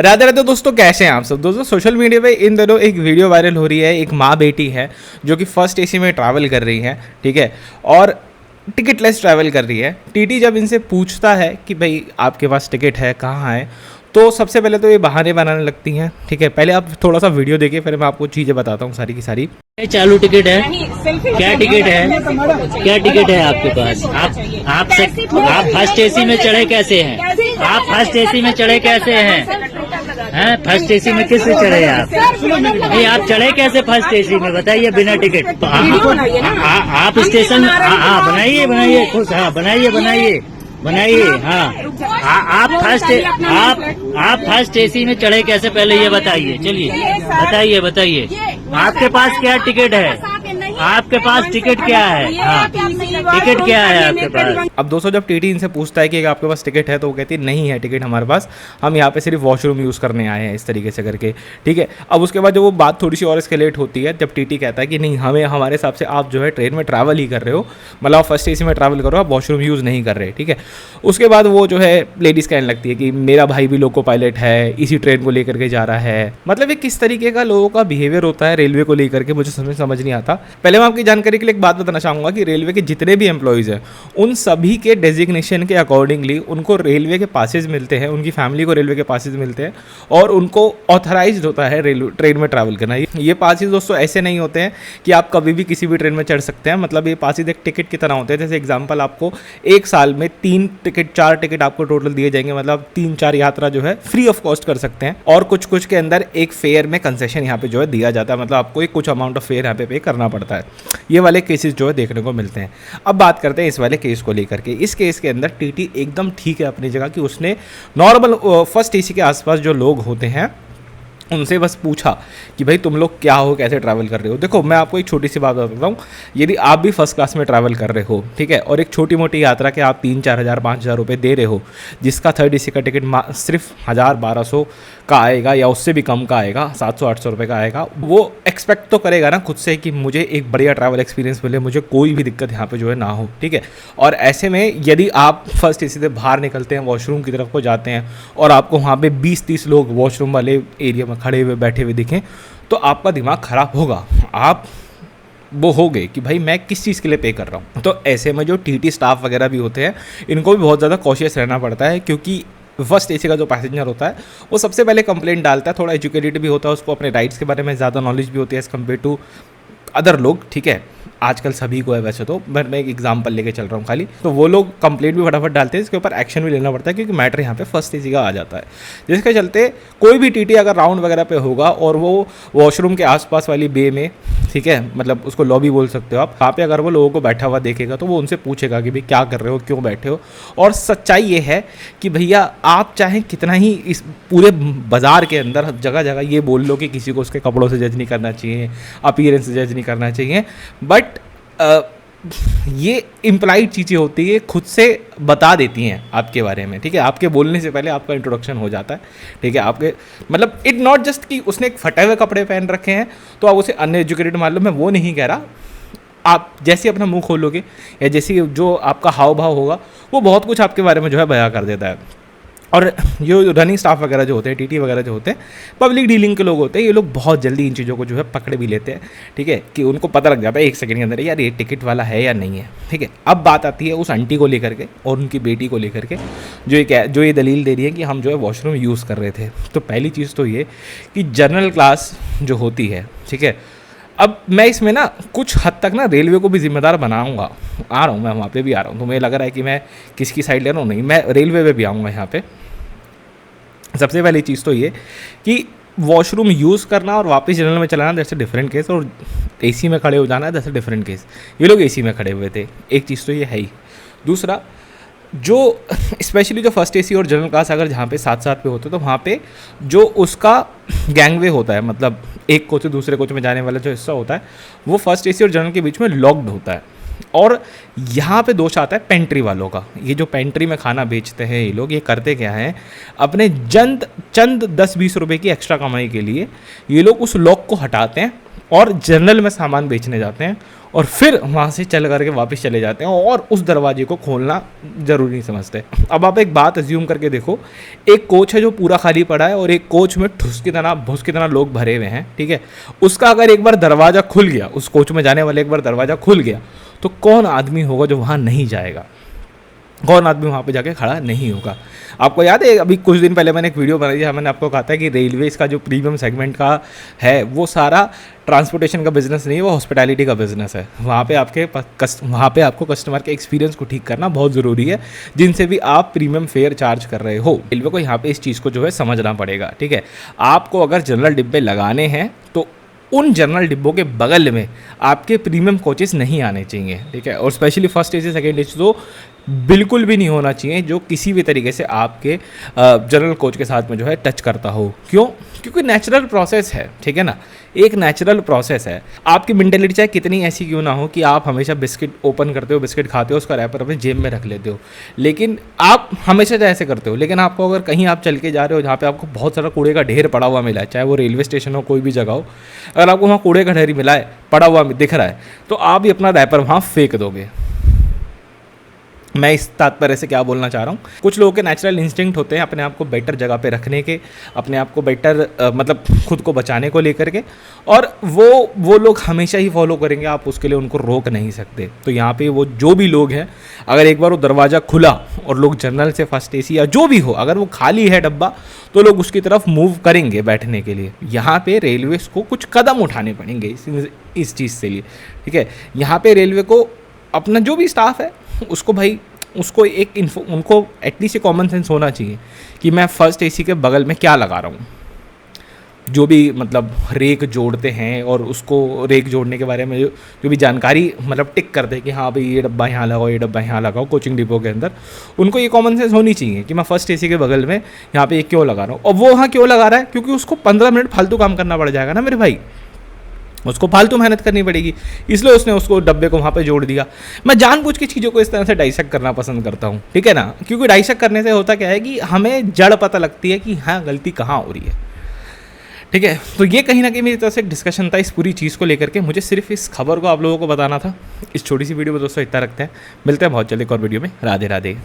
राधे राधे दोस्तों, कैसे हैं आप सब। दोस्तों सोशल मीडिया पे इन दिनों एक वीडियो वायरल हो रही है। एक माँ बेटी है जो कि फर्स्ट एसी में ट्रैवल कर रही है, ठीक है, और टिकटलेस ट्रैवल कर रही है। टीटी जब इनसे पूछता है कि भाई आपके पास टिकट है, कहाँ है, तो सबसे पहले तो ये बहाने बनाने लगती हैं, ठीक है। पहले आप थोड़ा सा वीडियो देखिए, फिर मैं आपको चीज़ें बताता हूँ सारी की सारी। चालू टिकट है, क्या टिकट है, क्या टिकट है आपके पास? आप फर्स्ट एसी में चढ़े कैसे हैं? आप फर्स्ट एसी में चढ़े कैसे हैं? हैं फर्स्ट एसी में किससे चढ़े आप? नहीं, आप चढ़े कैसे फर्स्ट एसी में, बताइए बिना टिकट। तो आप स्टेशन, हाँ बनाइए खुश, हाँ बनाइए हाँ। आप फर्स्ट एसी में चढ़े कैसे, पहले ये बताइए। चलिए बताइए आपके पास क्या टिकट है? आपके पास टिकट क्या है? हाँ, टिकट क्या है आपके पास? अब दोस्तों जब टीटी इनसे पूछता है कि आपके पास टिकट है, तो वो कहती है नहीं है टिकट हमारे पास, हम यहाँ पे सिर्फ वॉशरूम यूज़ करने आए हैं, इस तरीके से करके, ठीक है। अब उसके बाद जो वो बात थोड़ी सी और एस्केलेट होती है जब टीटी कहता है कि नहीं, हमें हमारे हिसाब से आप जो है ट्रेन में ट्रैवल ही कर रहे हो, मतलब आप फर्स्ट एसी में ट्रैवल करो, आप वॉशरूम यूज़ नहीं कर रहे, ठीक है। उसके बाद वो जो है लेडीज़ कहने लगती है कि मेरा भाई भी लोको पायलट है, इसी ट्रेन को लेकर के जा रहा है। मतलब ये किस तरीके का लोगों का बिहेवियर होता है रेलवे को लेकर के, मुझे समझ नहीं आता। पहले मैं आपकी जानकारी के लिए एक बात बताना चाहूँगा कि रेलवे के जितने भी एम्प्लॉयज़ हैं उन सभी के डेजिग्नेशन के अकॉर्डिंगली उनको रेलवे के पासेज मिलते हैं, उनकी फैमिली को रेलवे के पासेज मिलते हैं और उनको ऑथराइज्ड होता है रेलवे ट्रेन में ट्रैवल करना। ये पासेज दोस्तों ऐसे नहीं होते हैं कि आप कभी भी किसी भी ट्रेन में चढ़ सकते हैं। मतलब ये पासेज एक टिकट की तरह होते हैं। जैसे एग्जाम्पल, आपको एक साल में 4 टिकट आपको टोटल दिए जाएंगे, मतलब 3-4 यात्रा जो है फ्री ऑफ कॉस्ट कर सकते हैं। और कुछ के अंदर एक फेयर में कंसेशन यहाँ पे जो है दिया जाता है, मतलब आपको एक कुछ अमाउंट ऑफ फेयर यहाँ पे करना पड़ता है। ये वाले केसेस जो है देखने को मिलते हैं। अब बात करते हैं इस वाले केस को लेकर के। इस केस के अंदर टीटी एकदम ठीक है अपनी जगह कि उसने नॉर्मल फर्स्ट एसी के आसपास जो लोग होते हैं उनसे बस पूछा कि भाई तुम लोग क्या हो, कैसे ट्रैवल कर रहे हो। देखो मैं आपको एक छोटी सी बात बताता हूँ, यदि आप भी फर्स्ट क्लास में ट्रैवल कर रहे हो, ठीक है, और एक छोटी मोटी यात्रा के आप 3-4 हज़ार 5,000 रुपये दे रहे हो, जिसका थर्ड एसी का टिकट सिर्फ 1,000-1,200 का आएगा या उससे भी कम का आएगा, 700-800 रुपये का आएगा, वो एक्सपेक्ट तो करेगा ना खुद से कि मुझे एक बढ़िया ट्रैवल एक्सपीरियंस मिले, मुझे कोई भी दिक्कत यहाँ पे जो है ना हो, ठीक है। और ऐसे में यदि आप फर्स्ट एसी से बाहर निकलते हैं, वॉशरूम की तरफ को जाते हैं और आपको वहाँ पे 20-30 लोग वॉशरूम वाले एरिया में खड़े हुए बैठे हुए दिखें, तो आपका दिमाग ख़राब होगा। आप वो हो गए कि भाई मैं किस चीज़ के लिए पे कर रहा हूँ। तो ऐसे में जो टीटी स्टाफ वगैरह भी होते हैं, इनको भी बहुत ज़्यादा कॉशियस रहना पड़ता है, क्योंकि फर्स्ट एसी का जो पैसेंजर होता है वो सबसे पहले कंप्लेंट डालता है, थोड़ा एजुकेटेड भी होता है, उसको अपने राइट्स के बारे में ज़्यादा नॉलेज भी होती है एज़ कम्पेयर टू अदर लोग, ठीक है। आजकल सभी को है वैसे तो, बट मैं एक एग्जांपल लेके चल रहा हूँ खाली। तो वो लोग कंप्लेंट भी फटाफट डालते हैं, इसके ऊपर एक्शन भी लेना पड़ता है, क्योंकि मैटर यहाँ पे फर्स्ट एसी का आ जाता है। जिसके चलते कोई भी टीटी अगर राउंड वगैरह पे होगा और वो वॉशरूम के आसपास वाली बे में, ठीक है, मतलब उसको लॉबी बोल सकते हो आप, वहाँ पे अगर वो लोगों को बैठा हुआ देखेगा तो वो उनसे पूछेगा कि भाई क्या कर रहे हो, क्यों बैठे हो। और सच्चाई ये है कि भैया आप चाहे कितना ही इस पूरे बाज़ार के अंदर जगह जगह ये बोल लो कि किसी को उसके कपड़ों से जज नहीं करना चाहिए, अपीयरेंस से जज नहीं करना चाहिए, बट ये इम्प्लाइड चीज़ें होती है, खुद से बता देती हैं आपके बारे में, ठीक है। आपके बोलने से पहले आपका इंट्रोडक्शन हो जाता है, ठीक है। आपके मतलब इट नॉट जस्ट कि उसने एक फटे हुए कपड़े पहन रखे हैं तो आप उसे अनएजुकेटेड मान लो, मैं वो नहीं कह रहा। आप जैसे अपना मुंह खोलोगे या जैसे जो आपका हाव भाव होगा वो बहुत कुछ आपके बारे में जो है बयां कर देता है। और जो रनिंग स्टाफ वगैरह जो होते हैं, टीटी वगैरह जो होते हैं, पब्लिक डीलिंग के लोग होते हैं, ये लोग बहुत जल्दी इन चीज़ों को जो है पकड़ भी लेते हैं, ठीक है, कि उनको पता लग जाता है 1 सेकंड के अंदर यार ये टिकट वाला है या नहीं है, ठीक है। अब बात आती है उस आंटी को लेकर के और उनकी बेटी को लेकर के, जो ये दलील दे रही है कि हम जो है वॉशरूम यूज़ कर रहे थे। तो पहली चीज़ तो ये कि जनरल क्लास जो होती है, ठीक है, अब मैं इसमें ना कुछ हद तक ना रेलवे को भी जिम्मेदार बनाऊंगा, आ रहा हूँ मैं वहाँ पे भी आ रहा हूँ। तो मुझे लग रहा है कि मैं किसकी साइड ले रहा हूँ, नहीं, मैं रेलवे पे भी आऊँगा यहाँ पे। सबसे पहली चीज़ तो ये कि वॉशरूम यूज़ करना और वापस जनरल में चलाना दैट्स अ डिफरेंट केस, और एसी में खड़े हो जाना दैट्स अ डिफरेंट केस। ये लोग एसी में खड़े हुए थे, एक चीज़ तो ये है ही। दूसरा, जो स्पेशली जो फर्स्ट एसी और जनरल क्लास अगर जहाँ पे साथ साथ पे होते तो वहाँ पे जो उसका गैंगवे होता है, मतलब एक कोच से दूसरे कोच में जाने वाला जो हिस्सा होता है, वो फर्स्ट एसी और जनरल के बीच में लॉक्ड होता है। और यहाँ पे दोष आता है पेंट्री वालों का। ये जो पेंट्री में खाना बेचते हैं ये लोग, ये करते क्या हैं, अपने चंद 10-20 रुपए की एक्स्ट्रा कमाई के लिए ये लोग उस लॉक को हटाते हैं और जनरल में सामान बेचने जाते हैं और फिर वहाँ से चल करके वापस चले जाते हैं और उस दरवाजे को खोलना ज़रूरी नहीं समझते। अब आप एक बात अज्यूम करके देखो, एक कोच है जो पूरा खाली पड़ा है और एक कोच में भुस की तरह लोग भरे हुए हैं, ठीक है। उसका अगर एक बार दरवाज़ा खुल गया, उस कोच में जाने वाले एक बार दरवाज़ा खुल गया, तो कौन आदमी होगा जो वहाँ नहीं जाएगा, कौन आदमी वहाँ पे जाके खड़ा नहीं होगा। आपको याद है अभी कुछ दिन पहले मैंने एक वीडियो बनाई है, मैंने आपको कहा था कि रेलवेज़ का जो प्रीमियम सेगमेंट का है वो सारा ट्रांसपोर्टेशन का बिजनेस नहीं है, वो हॉस्पिटैलिटी का बिजनेस है। वहाँ पे आपको कस्टमर के एक्सपीरियंस को ठीक करना बहुत ज़रूरी है, जिनसे भी आप प्रीमियम फेयर चार्ज कर रहे हो। रेलवे को यहाँ पे इस चीज़ को जो है समझना पड़ेगा, ठीक है। आपको अगर जनरल डिब्बे लगाने हैं तो उन जनरल डिब्बों के बगल में आपके प्रीमियम कोचेस नहीं आने चाहिए, ठीक है। और specially first AC second AC तो बिल्कुल भी नहीं होना चाहिए जो किसी भी तरीके से आपके जनरल कोच के साथ में जो है टच करता हो। क्यों? क्योंकि नेचुरल प्रोसेस है, ठीक है ना, एक नेचुरल प्रोसेस है। आपकी मेंटेलिटी चाहे कितनी ऐसी क्यों ना हो कि आप हमेशा बिस्किट ओपन करते हो, बिस्किट खाते हो, उसका रैपर अपने जेब में रख लेते हो, लेकिन आप हमेशा ऐसे करते हो। लेकिन आपको अगर कहीं आप चल के जा रहे हो जहाँ पे आपको बहुत सारा कूड़े का ढेर पड़ा हुआ मिला है, चाहे वो रेलवे स्टेशन हो, कोई भी जगह हो, अगर आपको वहाँ कूड़े का ढेर मिला है, पड़ा हुआ दिख रहा है, तो आप भी अपना रैपर वहाँ फेंक दोगे। मैं इस तात्पर्य से क्या बोलना चाह रहा हूँ, कुछ लोगों के नेचुरल इंस्टिंक्ट होते हैं अपने आप को बेटर जगह पे रखने के, अपने आप को बेटर मतलब खुद को बचाने को लेकर के, और वो लोग हमेशा ही फॉलो करेंगे, आप उसके लिए उनको रोक नहीं सकते। तो यहाँ पे वो जो भी लोग हैं, अगर एक बार वो दरवाज़ा खुला और लोग जनरल से फर्स्ट एसी या जो भी हो, अगर वो खाली है डब्बा, तो लोग उसकी तरफ मूव करेंगे बैठने के लिए। यहाँ पे रेलवे को कुछ कदम उठाने पड़ेंगे इस चीज़ से लिए, ठीक है। यहाँ पे रेलवे को अपना जो भी स्टाफ है उसको एक उनको एटलीस्ट कॉमन सेंस होना चाहिए कि मैं फर्स्ट एसी के बगल में क्या लगा रहा हूँ। जो भी मतलब रेक जोड़ते हैं और उसको रेक जोड़ने के बारे में जो भी जानकारी मतलब टिक करते हैं कि हाँ भाई ये डब्बा यहाँ लगाओ, ये डब्बा यहाँ लगाओ कोचिंग डिपो के अंदर, उनको ये कॉमन सेंस होनी चाहिए कि मैं फर्स्ट एसी के बगल में यहाँ पे ये क्यों लगा रहा हूँ। और वो वहाँ क्यों लगा रहा है? क्योंकि उसको 15 मिनट फालतू काम करना पड़ जाएगा ना मेरे भाई, उसको फालतू मेहनत करनी पड़ेगी, इसलिए उसने उसको डब्बे को वहाँ पे जोड़ दिया। मैं जानबूझ के चीज़ों को इस तरह से डाइसेक्ट करना पसंद करता हूँ, ठीक है ना, क्योंकि डाइसेक्ट करने से होता क्या है कि हमें जड़ पता लगती है कि हाँ गलती कहाँ हो रही है, ठीक है। तो ये कहीं ना कहीं मेरी तरफ से एक डिस्कशन था इस पूरी चीज़ को लेकर के। मुझे सिर्फ इस खबर को आप लोगों को बताना था। इस छोटी सी वीडियो में दोस्तों इतना रखते हैं, मिलते हैं बहुत जल्दी एक और वीडियो में। राधे राधे।